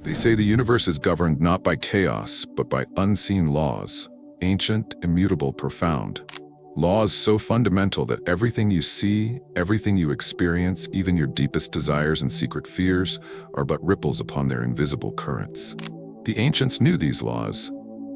They say the universe is governed not by chaos, but by unseen laws, ancient, immutable, profound. Laws so fundamental that everything you see, everything you experience, even your deepest desires and secret fears, are but ripples upon their invisible currents. The ancients knew these laws.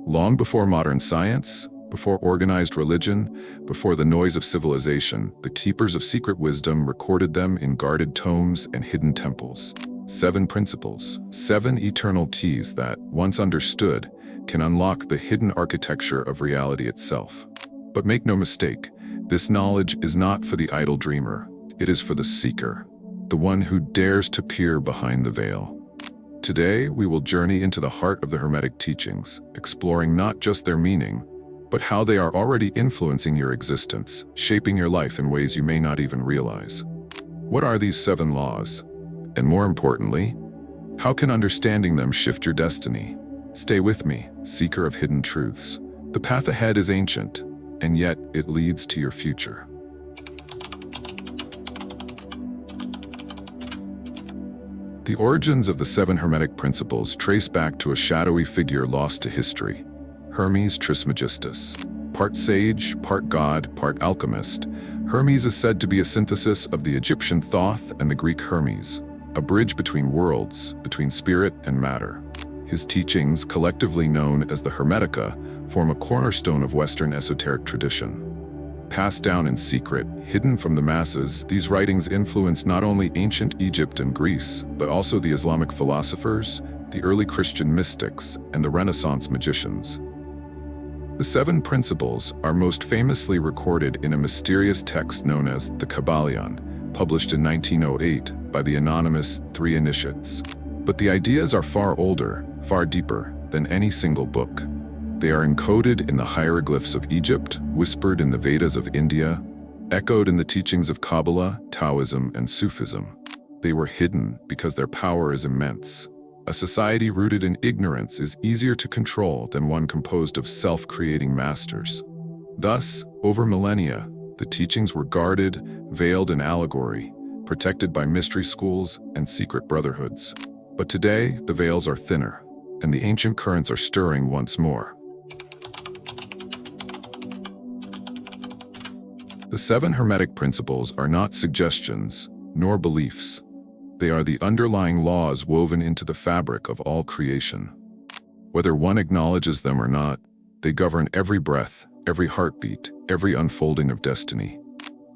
Long before modern science, before organized religion, before the noise of civilization, the keepers of secret wisdom recorded them in guarded tomes and hidden temples. 7 principles, 7 eternal keys that, once understood, can unlock the hidden architecture of reality itself. But make no mistake, this knowledge is not for the idle dreamer. It is for the seeker, the one who dares to peer behind the veil. Today, we will journey into the heart of the Hermetic teachings, exploring not just their meaning, but how they are already influencing your existence, shaping your life in ways you may not even realize. What are these 7 laws? And more importantly, how can understanding them shift your destiny? Stay with me, seeker of hidden truths. The path ahead is ancient, and yet it leads to your future. The origins of the 7 Hermetic Principles trace back to a shadowy figure lost to history, Hermes Trismegistus. Part sage, part god, part alchemist, Hermes is said to be a synthesis of the Egyptian Thoth and the Greek Hermes, a bridge between worlds, between spirit and matter. His teachings, collectively known as the Hermetica, form a cornerstone of Western esoteric tradition. Passed down in secret, hidden from the masses, these writings influenced not only ancient Egypt and Greece, but also the Islamic philosophers, the early Christian mystics, and the Renaissance magicians. The 7 principles are most famously recorded in a mysterious text known as the Kybalion, published in 1908 by the anonymous 3 initiates. But the ideas are far older, far deeper than any single book. They are encoded in the hieroglyphs of Egypt, whispered in the Vedas of India, echoed in the teachings of Kabbalah, Taoism, and Sufism. They were hidden because their power is immense. A society rooted in ignorance is easier to control than one composed of self-creating masters. Thus, over millennia, the teachings were guarded, veiled in allegory, protected by mystery schools and secret brotherhoods. But today, the veils are thinner, and the ancient currents are stirring once more. The 7 Hermetic Principles are not suggestions, nor beliefs. They are the underlying laws woven into the fabric of all creation. Whether one acknowledges them or not, they govern every breath, every heartbeat, every unfolding of destiny.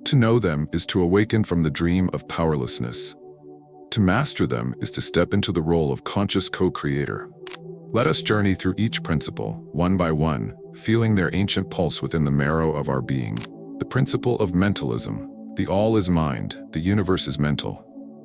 To know them is to awaken from the dream of powerlessness. To master them is to step into the role of conscious co-creator. Let us journey through each principle, one by one, feeling their ancient pulse within the marrow of our being. The principle of mentalism. The all is mind, the universe is mental.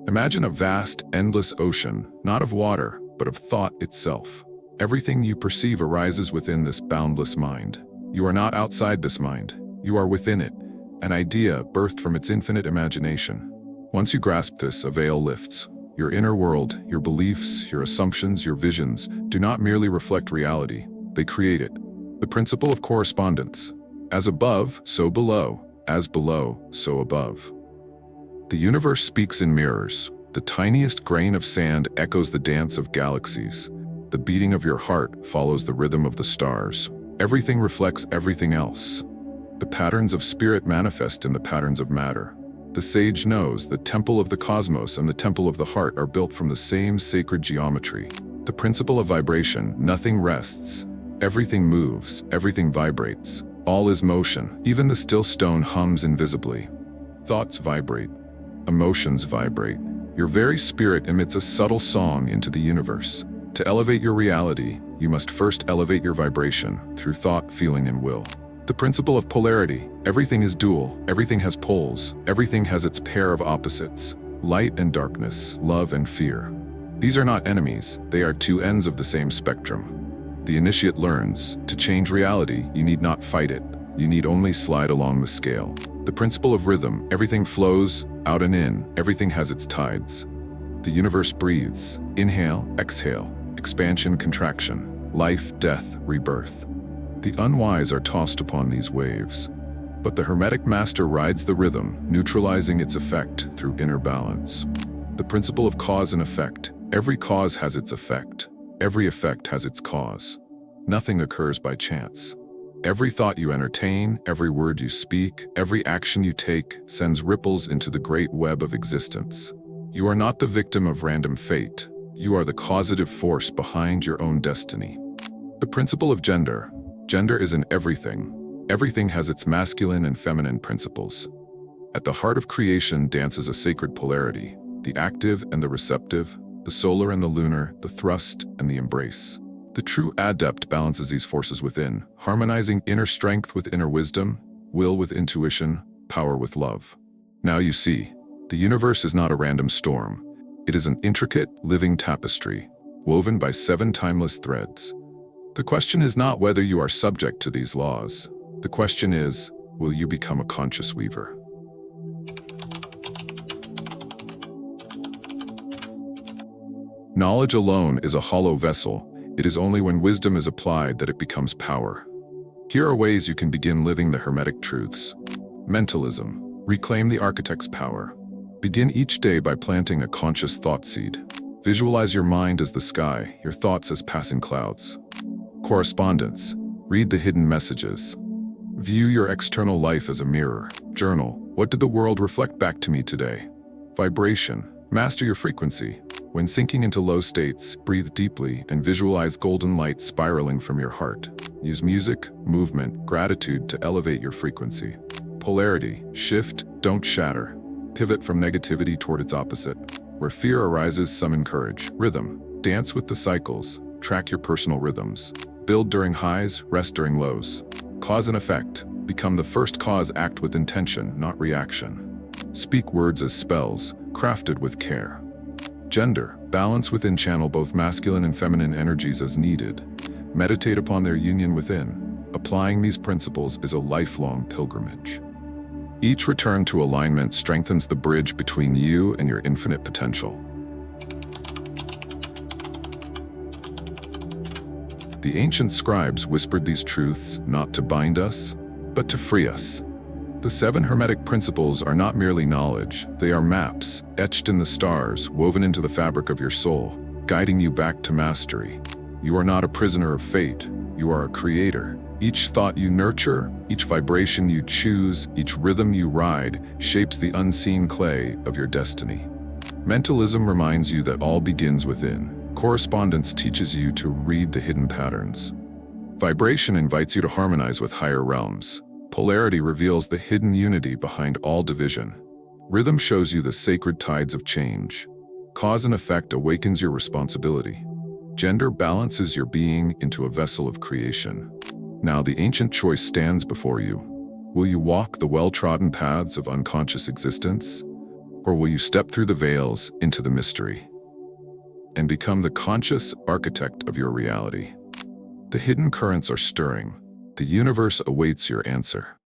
Imagine a vast, endless ocean, not of water, but of thought itself. Everything you perceive arises within this boundless mind. You are not outside this mind. You are within it, an idea birthed from its infinite imagination. Once you grasp this, a veil lifts. Your inner world, your beliefs, your assumptions, your visions, do not merely reflect reality, they create it. The principle of correspondence. As above, so below. As below, so above. The universe speaks in mirrors. The tiniest grain of sand echoes the dance of galaxies. The beating of your heart follows the rhythm of the stars. Everything reflects everything else. The patterns of spirit manifest in the patterns of matter. The sage knows the temple of the cosmos and the temple of the heart are built from the same sacred geometry. The principle of vibration. Nothing rests. Everything moves, everything vibrates. All is motion. Even the still stone hums invisibly. Thoughts vibrate. Emotions vibrate. Your very spirit emits a subtle song into the universe. To elevate your reality, you must first elevate your vibration through thought, feeling, and will. The principle of polarity. Everything is dual. Everything has poles. Everything has its pair of opposites. Light and darkness, love and fear. These are not enemies. They are 2 ends of the same spectrum. The initiate learns, to change reality, you need not fight it. You need only slide along the scale. The principle of rhythm. Everything flows, out and in. Everything has its tides. The universe breathes. Inhale, exhale. Expansion, contraction. Life, death, rebirth. The unwise are tossed upon these waves. But the Hermetic master rides the rhythm, neutralizing its effect through inner balance. The principle of cause and effect. Every cause has its effect. Every effect has its cause. Nothing occurs by chance. Every thought you entertain, every word you speak, every action you take sends ripples into the great web of existence. You are not the victim of random fate. You are the causative force behind your own destiny. The principle of gender. Gender is in everything. Everything has its masculine and feminine principles. At the heart of creation dances a sacred polarity, the active and the receptive, the solar and the lunar, the thrust and the embrace. The true adept balances these forces within, harmonizing inner strength with inner wisdom, will with intuition, power with love. Now you see, the universe is not a random storm. It is an intricate, living tapestry, woven by 7 timeless threads. The question is not whether you are subject to these laws. The question is, will you become a conscious weaver? Knowledge alone is a hollow vessel. It is only when wisdom is applied that it becomes power. Here are ways you can begin living the Hermetic truths. Mentalism. Reclaim the architect's power. Begin each day by planting a conscious thought seed. Visualize your mind as the sky, your thoughts as passing clouds. Correspondence. Read the hidden messages. View your external life as a mirror. Journal. What did the world reflect back to me today? Vibration. Master your frequency. When sinking into low states, breathe deeply and visualize golden light spiraling from your heart. Use music, movement, gratitude to elevate your frequency. Polarity. Shift, don't shatter. Pivot from negativity toward its opposite. Where fear arises, summon courage. Rhythm. Dance with the cycles. Track your personal rhythms. Build during highs, rest during lows. Cause and effect. Become the first cause, act with intention, not reaction. Speak words as spells, crafted with care. Gender. Balance within, channel both masculine and feminine energies as needed. Meditate upon their union within. Applying these principles is a lifelong pilgrimage. Each return to alignment strengthens the bridge between you and your infinite potential. The ancient scribes whispered these truths not to bind us, but to free us. The 7 Hermetic Principles are not merely knowledge, they are maps, etched in the stars, woven into the fabric of your soul, guiding you back to mastery. You are not a prisoner of fate, you are a creator. Each thought you nurture, each vibration you choose, each rhythm you ride, shapes the unseen clay of your destiny. Mentalism reminds you that all begins within. Correspondence teaches you to read the hidden patterns. Vibration invites you to harmonize with higher realms. Polarity reveals the hidden unity behind all division. Rhythm shows you the sacred tides of change. Cause and effect awakens your responsibility. Gender balances your being into a vessel of creation. Now the ancient choice stands before you. Will you walk the well-trodden paths of unconscious existence? Or will you step through the veils into the mystery and become the conscious architect of your reality? The hidden currents are stirring. The universe awaits your answer.